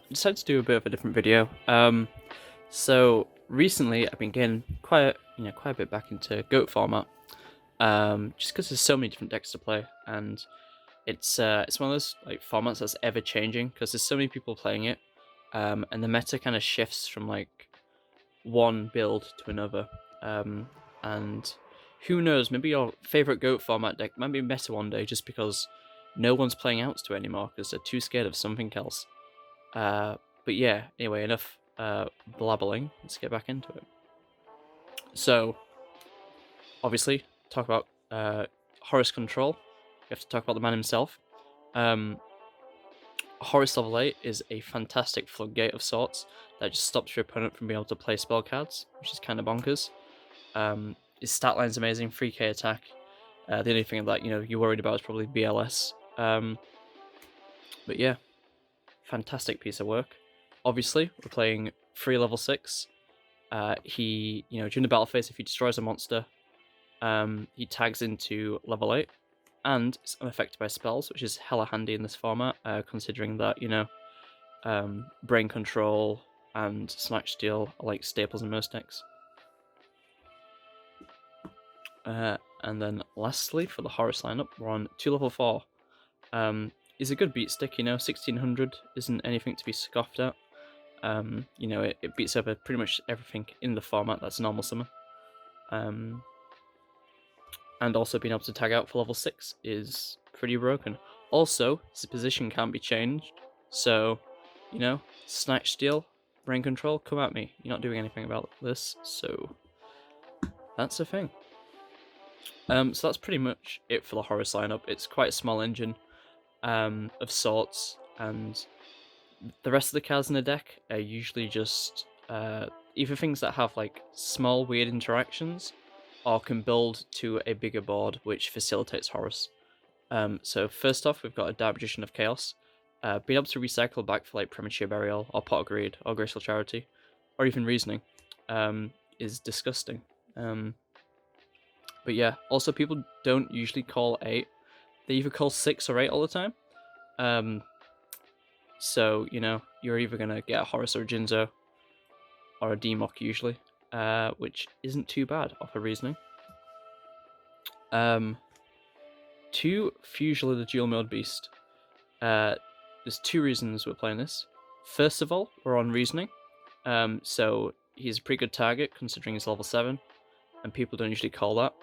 Decided to do a bit of a different video. So recently I've been getting quite a bit back into goat format. Just because there's so many different decks to play, and it's one of those like formats that's ever changing because there's so many people playing it. And the meta kind of shifts from like one build to another. And who knows, maybe your favorite goat format deck might be meta one day just because no one's playing outs to it anymore because they're too scared of something else. Uh, but yeah, anyway, enough blabbling. Let's get back into it. So, obviously, talk about Horus control. We have to talk about the man himself. Um, Horus level 8 is a fantastic floodgate of sorts that just stops your opponent from being able to play spell cards, which is kind of bonkers. His stat line's amazing, 3k attack. The only thing that you're worried about is probably BLS. But yeah, fantastic piece of work. Obviously, we're playing 3 level 6. He, during the battle phase, if he destroys a monster, he tags into level 8, and it's unaffected by spells, which is hella handy in this format, considering that, Brain Control and Snatch Steal are like staples in most decks. And then lastly, for the Horus lineup, we're on 2 level 4. Is a good beat stick, 1600 isn't anything to be scoffed at. It beats over pretty much everything in the format that's normal summon. And also being able to tag out for level 6 is pretty broken. Also, his position can't be changed, so, Snatch Steal, Brain Control, come at me. You're not doing anything about this, so that's a thing. So that's pretty much it for the Horus lineup. It's quite a small engine of sorts, and the rest of the cards in the deck are usually just either things that have like small weird interactions or can build to a bigger board, which facilitates Horus. So first off, we've got a Dark Magician of Chaos. Being able to recycle back for like Premature Burial, or Pot of Greed, or Graceful Charity, or even Reasoning, is disgusting. But yeah, also people don't usually call 8. They either call 6 or 8 all the time. So, you're either going to get a Horus or a Jinzo, or a Demok usually, which isn't too bad off a Reasoning. 2, Fusion the Dual Mode Beast. There's 2 reasons we're playing this. First of all, we're on Reasoning, so he's a pretty good target considering he's level 7, and people don't usually call that.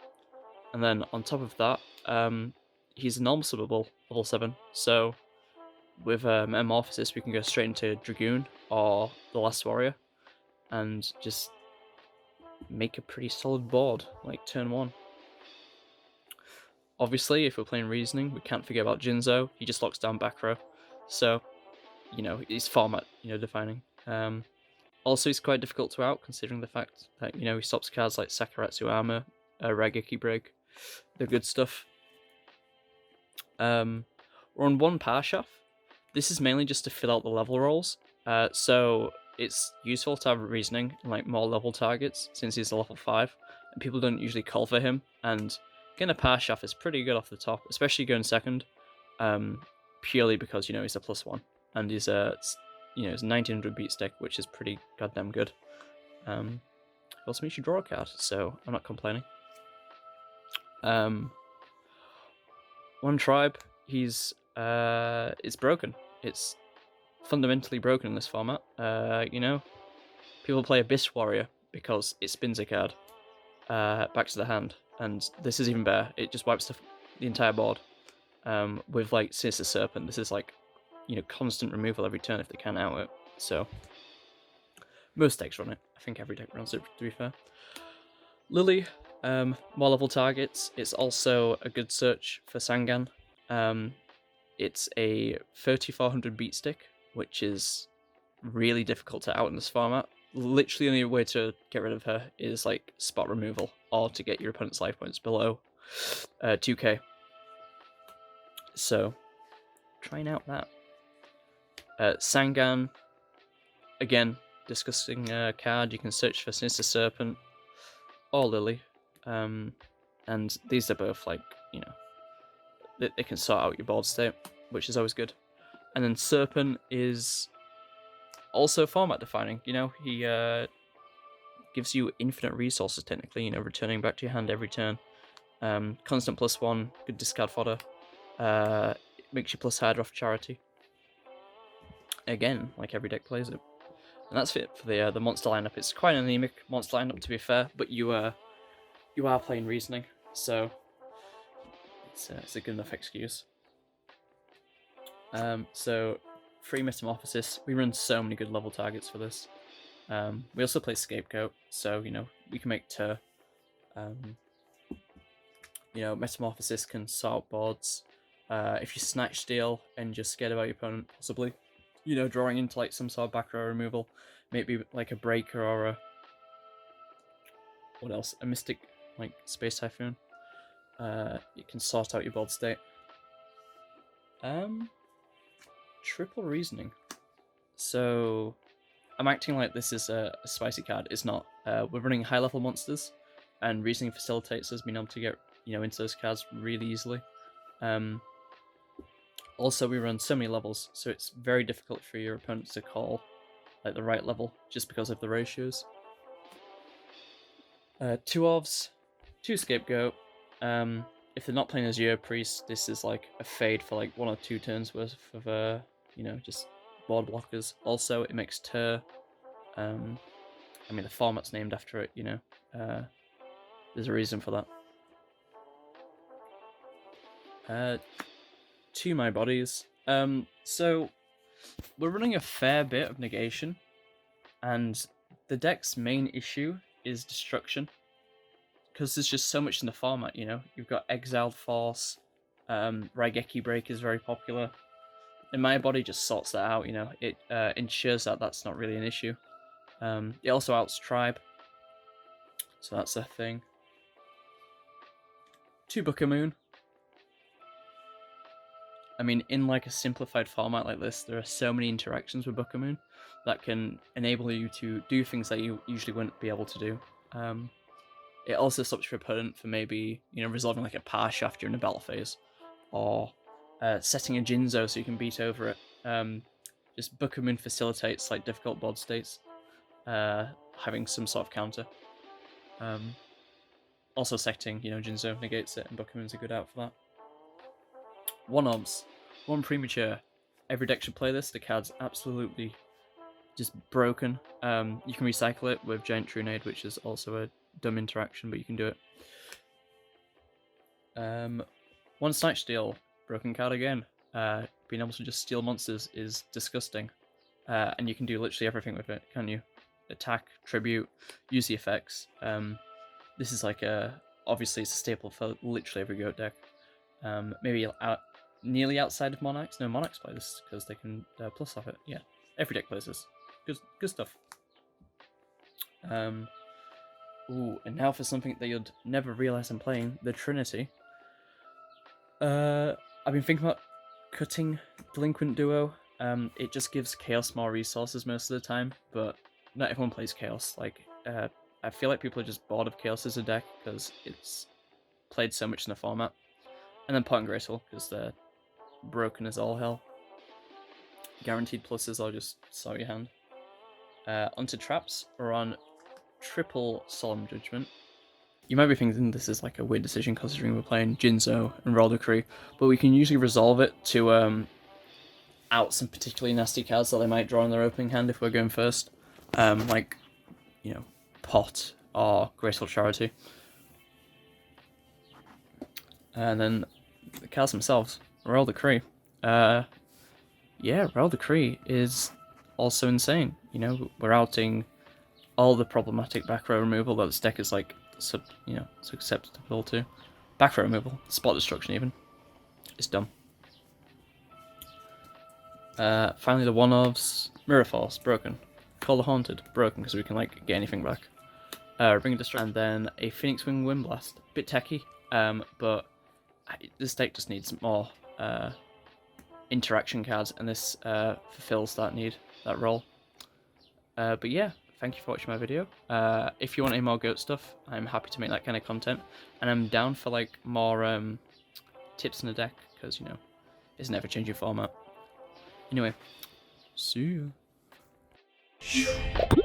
And then on top of that, he's normal subbable level 7, so with Metamorphosis we can go straight into Dragoon or the Last Warrior and just make a pretty solid board, like turn 1. Obviously, if we're playing Reasoning, we can't forget about Jinzo. He just locks down back row, so, he's format, defining. Also, he's quite difficult to out, considering the fact that, he stops cards like Sakaratsu Armor, Raigeki Break, the good stuff. We're on 1 Power Shaft. This is mainly just to fill out the level rolls, so it's useful to have Reasoning and like more level targets, since he's a level 5, and people don't usually call for him, and getting a Power Shaft is pretty good off the top, especially going second, purely because, he's a +1, and he's it's a 1900 beat stick, which is pretty goddamn good. It also makes you draw a card, so I'm not complaining. 1 Tribe, it's broken. It's fundamentally broken in this format. People play Abyss Warrior because it spins a card back to the hand, and this is even better. It just wipes the entire board. With like Sinister Serpent, this is like, constant removal every turn if they can't out it. So most decks run it. I think every deck runs it, to be fair. Lily, more level targets. It's also a good search for Sangan. It's a 3400 beat stick, which is really difficult to out in this format. Literally, the only way to get rid of her is like spot removal, or to get your opponent's life points below 2k. So, trying out that. Sangan, again, disgusting card. You can search for Sinister Serpent or Lily, and these are both like, they can sort out your board state, which is always good. And then Serpent is Also format defining. You know, he gives you infinite resources technically. You know, returning back to your hand every turn. Constant +1, good discard fodder. Makes you plus hydra off charity. Again, like every deck plays it. And that's it for the monster lineup. It's quite an anemic monster lineup, to be fair, but you are playing reasoning, so it's a good enough excuse. So free metamorphosis. We run so many good level targets for this. We also play scapegoat, so you know we can make you know, metamorphosis can sort boards. If you snatch steal and you're scared about your opponent, possibly, you know, drawing into like some sort of back row removal, maybe like a breaker or a what else? A mystic like space typhoon. You can sort out your board state. Triple reasoning. So I'm acting like this is a spicy card. It's not. We're running high level monsters, and reasoning facilitates us being able to get, you know, into those cards really easily. Also, we run so many levels, so it's very difficult for your opponent to call like the right level just because of the ratios. 2 Orvs, 2 Scapegoat. If they're not playing as Azure Priest, this is like a fade for like 1 or 2 turns worth of you know, just board blockers. Also, it makes Tur. I mean, the format's named after it, you know. There's a reason for that. 2 My Bodies. So we're running a fair bit of negation, and the deck's main issue is destruction, because there's just so much in the format, you know. You've got Exiled Force, Raigeki Break is very popular, and My Body just sorts that out, you know. It ensures that that's not really an issue. It also outs Tribe, so that's a thing. 2 Book of Moon. I mean, in like a simplified format like this, there are so many interactions with Book of Moon that can enable you to do things that you usually wouldn't be able to do. It also stops your opponent from maybe, you know, resolving like a power shaft during a battle phase, or setting a Jinzo so you can beat over it. Just Book of Moon facilitates like difficult board states, having some sort of counter. Also setting, you know, Jinzo negates it, and Book of Moon's a good out for that. 1 Obs, 1 Premature. Every deck should play this. The card's absolutely just broken. You can recycle it with Giant Trunade, which is also a dumb interaction, but you can do it. 1 Snatch Steal, broken card again. Being able to just steal monsters is disgusting. And you can do literally everything with it, can't you? Attack, tribute, use the effects. This is like obviously it's a staple for literally every goat deck. Maybe nearly outside of Monarchs. No, Monarchs play this because they can plus off it. Yeah, every deck plays this. Good stuff. Ooh, and now for something that you'd never realize I'm playing, the Trinity. I've been thinking about cutting Delinquent Duo. It just gives Chaos more resources most of the time, but not everyone plays Chaos. Like, I feel like people are just bored of Chaos as a deck because it's played so much in the format. And then Pot and Graceful, because they're broken as all hell. Guaranteed pluses, I'll just saw your hand. Onto traps, we're on triple Solemn Judgment. You might be thinking this is like a weird decision considering we're playing Jinzo and Royal Decree, but we can usually resolve it to out some particularly nasty cards that they might draw in their opening hand if we're going first. Like, you know, Pot or Graceful Charity. And then the cards themselves, Royal Decree. Yeah, Royal Decree is also insane. You know, we're outing all the problematic back row removal that this deck is like, susceptible to. Back row removal, spot destruction even. It's dumb. Finally the 1 Ofs, Mirror Force, broken. Call the Haunted, broken because we can like get anything back. Ring of Destruction, and then a Phoenix Wing Windblast. Bit techy, but this deck just needs more interaction cards, and this fulfills that need, that role. But yeah, thank you for watching my video. If you want any more goat stuff, I'm happy to make that kind of content, and I'm down for like more tips in the deck, because, you know, it's an ever-changing format. Anyway, see you. Shoo.